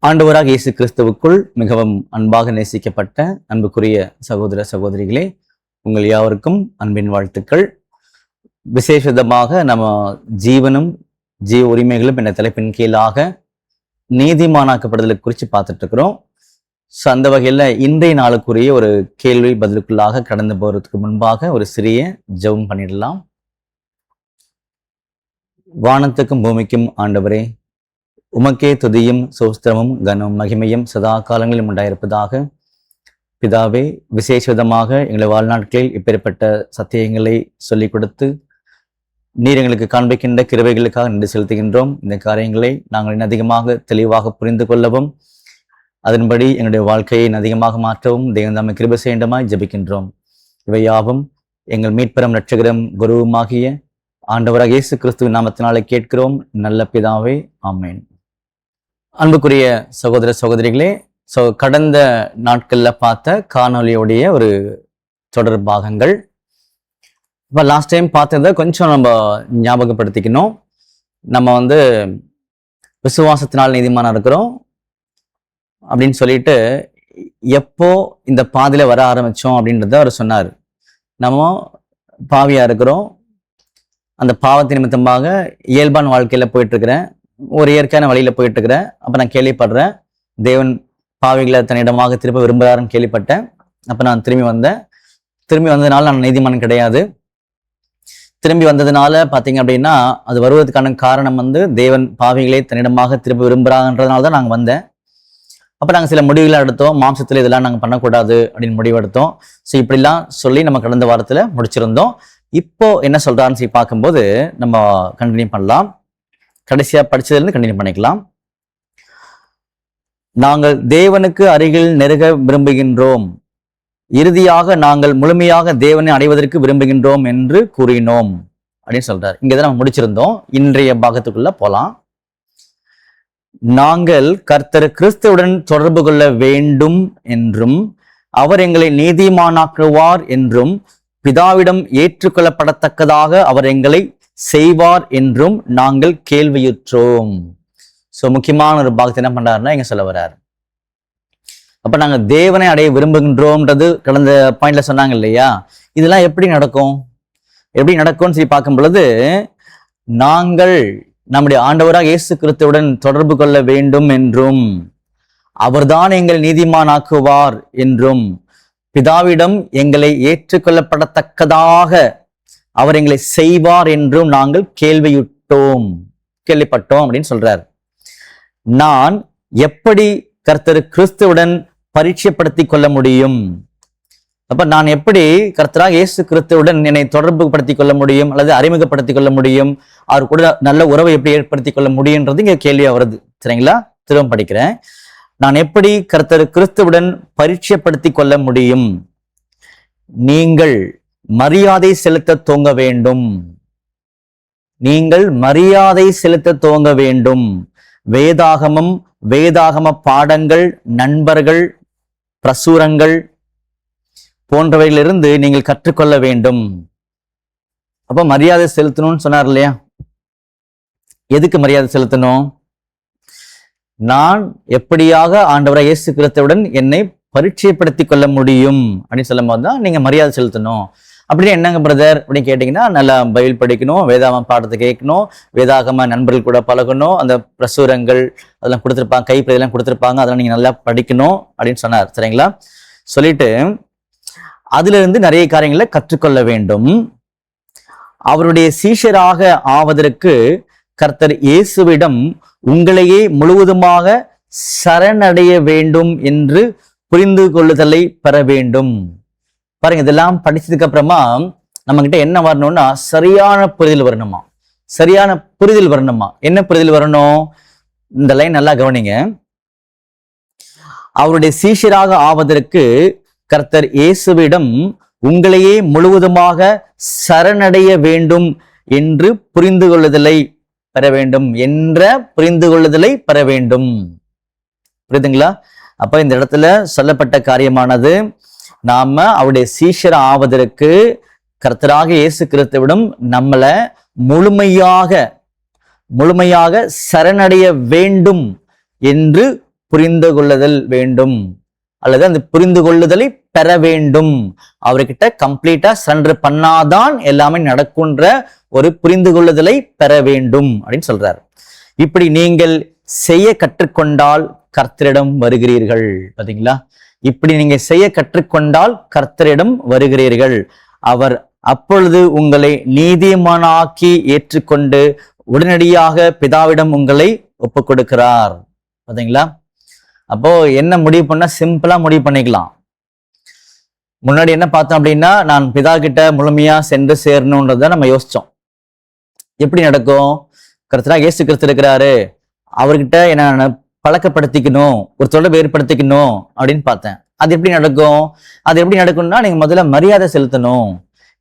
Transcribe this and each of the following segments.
ஆண்டவராக இயேசு கிறிஸ்துவுக்குள் மிகவும் அன்பாக நேசிக்கப்பட்ட அன்புக்குரிய சகோதர சகோதரிகளே, உங்கள் யாவருக்கும் அன்பின் வாழ்த்துக்கள். விசேஷமாக நம்ம ஜீவனும் ஜீவ உரிமைகளும் என்ற தலைப்பின் கீழாக நீதிமானாக்கப்படுதலை குறித்து பார்த்துட்டு இருக்கிறோம். ஸோ அந்த வகையில் இன்றைய நாளுக்குரிய ஒரு கேள்வி பதிலுக்குள்ளாக கடந்து போகிறதுக்கு முன்பாக ஒரு சிறிய ஜெபம் பண்ணிடலாம். வானத்துக்கும் பூமிக்கும் ஆண்டவரே, உமக்கே துதியும் சோஸ்திரமும் கனமும் மகிமையும் சதா காலங்களிலும் உண்டாயிருப்பதாக. பிதாவே, விசேஷமாக எங்களை வாழ்நாட்களில் இப்பேற்பட்ட சத்தியங்களை சொல்லிக் கொடுத்து நீர் எங்களுக்கு காண்பிக்கின்ற கிருபைகளுக்காக நன்றி செலுத்துகின்றோம். இந்த காரியங்களை நாங்கள் இன்னும் அதிகமாக தெளிவாக புரிந்து கொள்ளவும் அதன்படி எங்களுடைய வாழ்க்கையை அதிகமாக மாற்றவும் தேவன் தாமே கிருபை செய்யண்டுமாய் ஜெபிக்கின்றோம். இவை யாவும் எங்கள் மீட்பெரும் இரட்சகரும் குருவுமாகிய ஆண்டவராக இயேசு கிறிஸ்துவின் நாமத்தினாலே கேட்கிறோம் நல்ல பிதாவே, ஆமேன். அன்புக்குரிய சகோதர சகோதரிகளே, கடந்த நாட்களில் பார்த்த காணொலியோடைய ஒரு தொடர் பாகங்கள். இப்போ லாஸ்ட் டைம் பார்த்ததை கொஞ்சம் நம்ம ஞாபகப்படுத்திக்கணும். நம்ம விசுவாசத்தினால் நீதிமானா இருக்கிறோம் அப்படின்னு சொல்லிட்டு எப்போ இந்த பாதையில வர ஆரம்பிச்சோம் அப்படின்றத அவர் சொன்னார். நம்ம பாவியா இருக்கிறோம், அந்த பாவத்தின் நிமித்தமாக இயல்பான வாழ்க்கையில போயிட்டு இருக்கிறேன், ஒரு இயற்கையான வழியில போயிட்டு இருக்கிறேன். அப்ப நான் கேள்விப்படுறேன், தேவன் பாவிகளை தன்னிடமாக திரும்ப விரும்புகிறாருன்னு கேள்விப்பட்டேன். அப்ப நான் திரும்பி வந்ததுனால நான் நீதிமான் கிடையாது. திரும்பி வந்ததுனால பாத்தீங்க அப்படின்னா அது வருவதற்கான காரணம் தேவன் பாவிகளை தன்னிடமாக திரும்ப விரும்புகிறாங்கன்றதுனால தான் நாங்கள் வந்தேன். அப்ப நாங்கள் சில முடிவுகளை எடுத்தோம். மாம்சத்தில் இதெல்லாம் நாங்கள் பண்ணக்கூடாது அப்படின்னு முடிவு எடுத்தோம். ஸோ இப்படிலாம் சொல்லி நம்ம கடந்த வாரத்துல முடிச்சிருந்தோம். இப்போ என்ன சொல்றான்னு சொல்லி பார்க்கும்போது நம்ம கண்டினியூ பண்ணலாம். கடைசியா படிச்சதுலேருந்து கண்டினியூ பண்ணிக்கலாம். நாங்கள் தேவனுக்கு அருகில் நெருங்க விரும்புகின்றோம், இறுதியாக நாங்கள் முழுமையாக தேவனை அடைவதற்கு விரும்புகின்றோம் என்று கூறினோம் அப்படின்னு சொல்றாரு. இங்கதான் நம்ம முடிச்சிருந்தோம். இன்றைய பாகத்துக்குள்ள போலாம். நாங்கள் கர்த்தர் கிறிஸ்துவுடன் தொடர்பு கொள்ள வேண்டும் என்றும் அவர் எங்களை நீதிமானாக்குவார் என்றும் பிதாவிடம் ஏற்றுக்கொள்ளப்படத்தக்கதாக அவர் எங்களை செய்வார் என்றும் நாங்கள் கேள்வியுற்றோம். சோ முக்கியமான ஒரு பாகத்தை என்ன பண்றாருன்னா இங்க சொல்ல வர்றாரு. அப்ப நாங்க தேவனை அடைய விரும்புகின்றோம்ன்றது கடந்த பாயிண்ட்ல சொன்னாங்க இல்லையா? இதெல்லாம் எப்படி நடக்கும்னு சொல்லி பார்க்கும் பொழுது, நாங்கள் நம்முடைய ஆண்டவராக இயேசு கிறிஸ்துவுடன் தொடர்பு கொள்ள வேண்டும் என்றும் அவர்தான் எங்களை நீதிமானாக்குவார் என்றும் பிதாவிடம் எங்களை ஏற்றுக்கொள்ளப்படத்தக்கதாக அவர் எங்களை செய்வார் என்றும் நாங்கள் கேள்விப்பட்டோம் அப்படின்னு சொல்றார். நான் எப்படி கர்த்தர் கிறிஸ்துவுடன் பரீட்சைப்படுத்தி கொள்ள முடியும்? அப்ப நான் எப்படி கர்த்தராக இயேசு கிறிஸ்துவுடன் என்னை தொடர்பு படுத்திக் கொள்ள முடியும் அல்லது அறிமுகப்படுத்திக் கொள்ள முடியும், அவர் கூட நல்ல உறவை எப்படி ஏற்படுத்திக் கொள்ள முடியும்ன்றது இங்க கேள்வியா வருது. சரிங்களா? திரும்ப படிக்கிறேன். நான் எப்படி கர்த்தர் கிறிஸ்துவுடன் பரீட்சைப்படுத்தி கொள்ள முடியும்? நீங்கள் மரியாதை செலுத்த துவங்க வேண்டும். வேதாகமம், வேதாகம பாடங்கள், நண்பர்கள், பிரசுரங்கள் போன்றவைகளிலிருந்து நீங்கள் கற்றுக்கொள்ள வேண்டும். அப்ப மரியாதை செலுத்தணும்னு சொன்னார் இல்லையா? எதுக்கு மரியாதை செலுத்தணும்? நான் எப்படியாக ஆண்டவராக இயேசு கிறிஸ்துவுடன் என்னை பரீட்சைப்படுத்திக் கொள்ள முடியும் அப்படின்னு சொல்லும் போது தான் நீங்க மரியாதை செலுத்தணும். அப்படின்னு என்னங்க பிரதர் அப்படின்னு கேட்டீங்கன்னா, நல்லா பைபிள் படிக்கணும், வேதாகம பாடத்தை கேட்கணும், வேதாகம நண்பர்கள் கூட பழகணும், அந்த பிரசுரங்கள் அதெல்லாம் கொடுத்துருப்பாங்க, கைப்பிரதிலாம் கொடுத்துருப்பாங்க, அதெல்லாம் நீங்க நல்லா படிக்கணும் அப்படின்னு சொன்னார். சரிங்களா? சொல்லிட்டு அதுல இருந்து நிறைய காரியங்களை கற்றுக்கொள்ள வேண்டும். அவருடைய சீஷராக ஆவதற்கு கர்த்தர் இயேசுவிடம் உங்களையே முழுவதுமாக சரணடைய வேண்டும் என்று புரிந்து கொள்ளுதலை பெற வேண்டும். பாருங்க, இதெல்லாம் படிச்சதுக்கு அப்புறமா நம்ம கிட்ட என்ன வரணும்னா சரியான புரிதல் வரணுமா. என்ன புரிதல் வரணும்? இந்த லைன் நல்லா கவனிங்க. அவருடைய சீஷராக ஆவதற்கு கர்த்தர் இயேசுவிடம் உங்களையே முழுவதுமாக சரணடைய வேண்டும் என்று புரிந்து கொள்ளுதலை பெற வேண்டும். புரியுதுங்களா? அப்ப இந்த இடத்துல சொல்லப்பட்ட காரியமானது, நாம அவருடைய சீஷர் ஆவதற்கு கர்த்தராக இயேசு கிறிஸ்துவிடம் நம்மளை முழுமையாக சரணடைய வேண்டும் என்று புரிந்து கொள்ளுதல் வேண்டும், அல்லது அந்த புரிந்து கொள்ளுதலை பெற வேண்டும். அவர்கிட்ட கம்ப்ளீட்டா சரண்டர் பண்ணாதான் எல்லாமே நடக்கும்ன்ற ஒரு புரிந்து கொள்ளுதலை பெற வேண்டும் அப்படின்னு சொல்றார். இப்படி நீங்கள் செய்ய கற்றுக்கொண்டால் கர்த்தரிடம் வருகிறீர்கள். பாத்தீங்களா, இப்படி நீங்க செய்ய கற்றுக்கொண்டால் கர்த்தரிடம் வருகிறீர்கள். அவர் அப்பொழுது உங்களை நீதிமானாக்கி ஏற்றுக்கொண்டு உடனடியாக பிதாவிடம் உங்களை ஒப்பு கொடுக்கிறார். பாத்தீங்களா, அப்போ என்ன முடிவு பண்ணா சிம்பிளா முடிவு பண்ணிக்கலாம். முன்னாடி என்ன பார்த்தோம் அப்படின்னா, நான் பிதா கிட்ட முழுமையா சென்று சேரணும்ன்றத நம்ம யோசிச்சோம். எப்படி நடக்கும்? கர்த்தராக இயேசு கிறிஸ்து இருக்கிறாரு, அவர்கிட்ட என்ன பழக்கப்படுத்திக்கணும், ஒரு தொடர்பு ஏற்படுத்திக்கணும் அப்படின்னு பார்த்தேன். அது எப்படி நடக்கும்? அது எப்படி நடக்கும்னா, நீங்க முதல்ல மரியாதை செலுத்தணும்.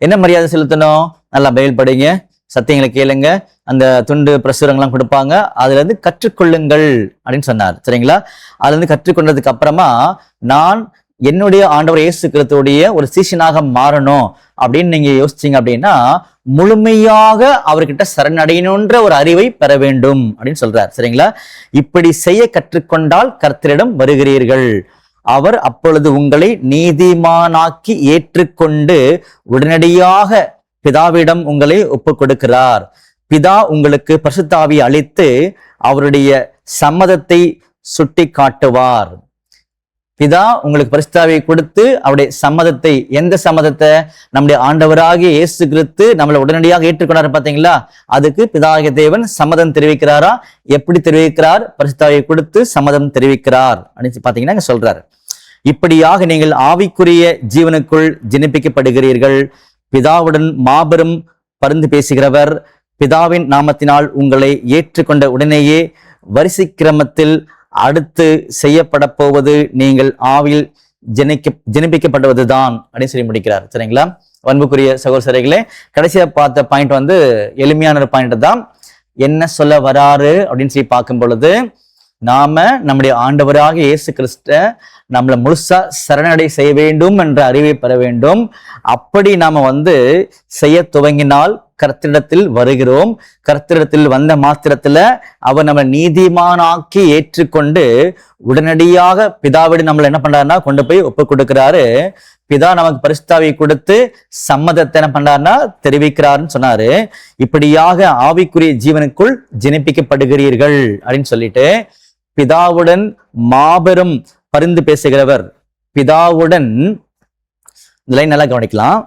என்ன மரியாதை செலுத்தணும்? நல்லா பைபிள் படிங்க, சத்தியங்களை கேளுங்க, அந்த துண்டு பிரசுரங்கள்லாம் கொடுப்பாங்க, அதுல இருந்து கற்றுக்கொள்ளுங்கள் அப்படின்னு சொன்னார். சரிங்களா, அதுல இருந்து கற்றுக்கொண்டதுக்கு அப்புறமா நான் என்னுடைய ஆண்டவர் இயேசு கிறிஸ்துவுடைய ஒரு சீஷனாக மாறணும் அப்படின்னு நீங்க யோசிச்சீங்க அப்படின்னா, முழுமையாக அவர்கிட்ட சரணடையணுன்ற ஒரு அறிவை பெற வேண்டும் அப்படின்னு சொல்றார். சரிங்களா, இப்படி செய்ய கற்றுக்கொண்டால் கர்த்தரிடம் வருகிறீர்கள். அவர் அப்பொழுது உங்களை நீதிமானாக்கி ஏற்றுக்கொண்டு உடனடியாக பிதாவிடம் உங்களை ஒப்பு கொடுக்கிறார். பிதா உங்களுக்கு பரிசுத்த ஆவியை அளித்து அவருடைய சம்மதத்தை சுட்டி காட்டுவார். பிதா உங்களுக்கு பரிசுத்த ஆவியை கொடுத்து அவருடைய சம்மதத்தை, எந்த சம்மதத்தை? நம்முடைய ஆண்டவராகிய இயேசு கிறிஸ்து நம்மளை உடனடியாக ஏற்றுக்கொண்டாரு. பாத்தீங்களா, அதுக்கு பிதாகிய தேவன் சம்மதம் தெரிவிக்கிறாரா? எப்படி தெரிவிக்கிறார்? பரிசுத்த ஆவியை கொடுத்து சம்மதம் தெரிவிக்கிறார் அப்படின்னு பாத்தீங்கன்னா சொல்றாரு. இப்படியாக நீங்கள் ஆவிக்குரிய ஜீவனுக்குள் ஜனிப்பிக்கப்படுகிறீர்கள். பிதாவுடன் மாபெரும் பரிந்து பேசுகிறவர் பிதாவின் நாமத்தினால் உங்களை ஏற்றுக்கொண்ட உடனேயே வரிசை கிரமத்தில் அடுத்து செய்யப்பட போவது நீங்கள் ஆவியில் ஜனிப்பிக்கப்படுவதுதான் அப்படின்னு சொல்லி முடிக்கிறார். சரிங்களா, அன்புக்குரிய சகோதரர்களே, கடைசியா பார்த்த பாயிண்ட் எளிமையான ஒரு பாயிண்ட் தான். என்ன சொல்ல வராரு அப்படின்னு சொல்லி பார்க்கும் பொழுது, நாம நம்முடைய ஆண்டவராக இயேசு கிறிஸ்த நம்மளை முழுசா சரணடை செய்ய வேண்டும் என்ற அறிவை பெற வேண்டும். அப்படி நாம செய்ய துவங்கினால் கர்த்தரிடத்தில் வருகிறோம். கர்த்தரிடத்தில் வந்த மாத்திரத்துல அவர் நம்ம நீதிமானாக்கி ஏற்றுக்கொண்டு உடனடியாக பிதாவிட நம்மளை என்ன பண்றாருன்னா கொண்டு போய் ஒப்பு கொடுக்கிறாரு. பிதா நமக்கு பரிசுத்த ஆவியை கொடுத்து சம்மதத்தை என்ன பண்றாருன்னா தெரிவிக்கிறாருன்னு சொன்னாரு. இப்படியாக ஆவிக்குரிய ஜீவனுக்குள் ஜனிப்பிக்கப்படுகிறீர்கள் அப்படின்னு சொல்லிட்டு, பிதாவுடன் மாபெரும் பரிந்து பேசுகிறவர், பிதாவுடன், இதுல நல்லா கவனிக்கலாம்,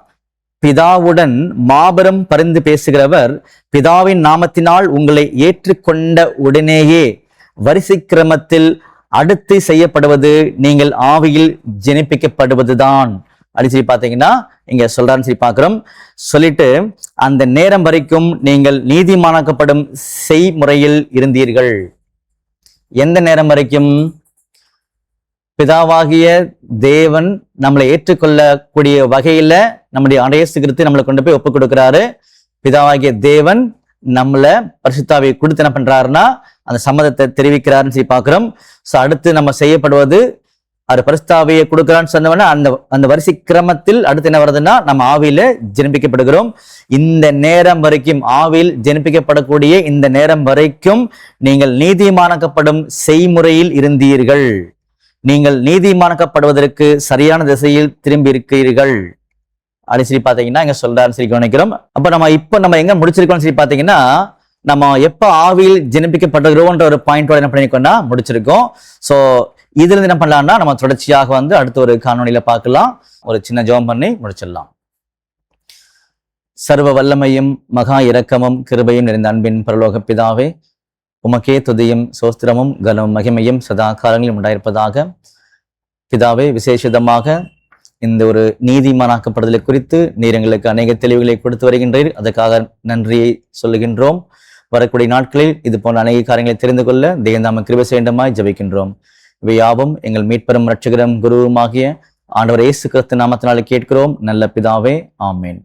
பிதாவுடன் மாபெரும் பரிந்து பேசுகிறவர் பிதாவின் நாமத்தினால் உங்களை ஏற்றுக்கொண்ட உடனேயே வரிசை கிரமத்தில் அடுத்து செய்யப்படுவது நீங்கள் ஆவியில் ஜனிப்பிக்கப்படுவதுதான் அப்படின்னு சொல்லி பாத்தீங்கன்னா இங்க சொல்றான்னு சொல்லி பாக்குறோம். சொல்லிட்டு, அந்த நேரம் வரைக்கும் நீங்கள் நீதிமானாக்கப்படும் செய்முறையில் இருந்தீர்கள். எந்த நேரம் வரைக்கும்? பிதாவாகிய தேவன் நம்மளை ஏற்றுக்கொள்ளக்கூடிய வகையில நம்முடைய இயேசு கிறிஸ்து நம்மளை கொண்டு போய் ஒப்பு கொடுக்கிறாரு. பிதாவாகிய தேவன் நம்மளை பரிசுத்த ஆவியை கொடுத்து என்ன பண்றாருன்னா அந்த சம்மதத்தை தெரிவிக்கிறாருன்னு சொல்லி பாக்குறோம். சோ அடுத்து நம்ம செய்யப்படுவது, அவர் பரிசுத்த ஆவியை கொடுக்கிறான்னு சொன்னவன அந்த வரிசை கிரமத்தில் அடுத்து என்ன வருதுன்னா நம்ம ஆவியில ஜனிப்பிக்கப்படுகிறோம். இந்த நேரம் வரைக்கும், ஆவியில் ஜனிப்பிக்கப்படக்கூடிய இந்த நேரம் வரைக்கும் நீங்கள் நீதிமானாக்கப்படும் செய்முறையில் இருந்தீர்கள். நீங்கள் நீதிமானாக்கப்படுவதற்கு சரியான திசையில் திரும்பி இருக்கிறீர்கள் அப்படின்னு சொல்லி பாத்தீங்கன்னா இங்க சொல்றாருன்னு சொல்லி கவனிக்கிறோம். அப்ப நம்ம எங்க முடிச்சிருக்கோம்னு சொல்லி பாத்தீங்கன்னா, நம்ம எப்ப ஆவியில் ஜனிப்பிக்கப்படுகிறோம்ன்ற ஒரு பாயிண்டோட என்ன பண்ணிருக்கோம்னா முடிச்சிருக்கோம். சோ இதுல இருந்து என்ன பண்ணலாம்னா நம்ம தொடர்ச்சியாக அடுத்த ஒரு காணொலியில பார்க்கலாம். ஒரு சின்ன ஜெபம் பண்ணி முடிச்சிடலாம். சர்வ வல்லமையும் மகா இரக்கமும் கிருபையும் நிறைந்த அன்பின் பரலோக பிதாவே, உமக்கே துதியும் சோஸ்திரமும் கனமும் மகிமையும் சதா காலங்களிலும் உண்டாயிருப்பதாக. பிதாவே, விசேஷமாக இந்த ஒரு நீதிமானாக்கப்படுதலை குறித்து நீர் எங்களுக்கு அநேக தெளிவுகளை கொடுத்து வருகின்றீர். அதற்காக நன்றியை சொல்லுகின்றோம். வரக்கூடிய நாட்களில் இது போன்ற அநேக காரியங்களை தெரிந்து கொள்ள தேவனாம கிருபை செய்யுமாய் ஜெபிக்கின்றோம். இவை யாவும் எங்கள் மீட்பெரும் இரட்சகரும் குருவுமாகிய ஆண்டவர் இயேசு கிறிஸ்து நாமத்தினாலே கேட்கிறோம் நல்ல பிதாவே, ஆமேன்.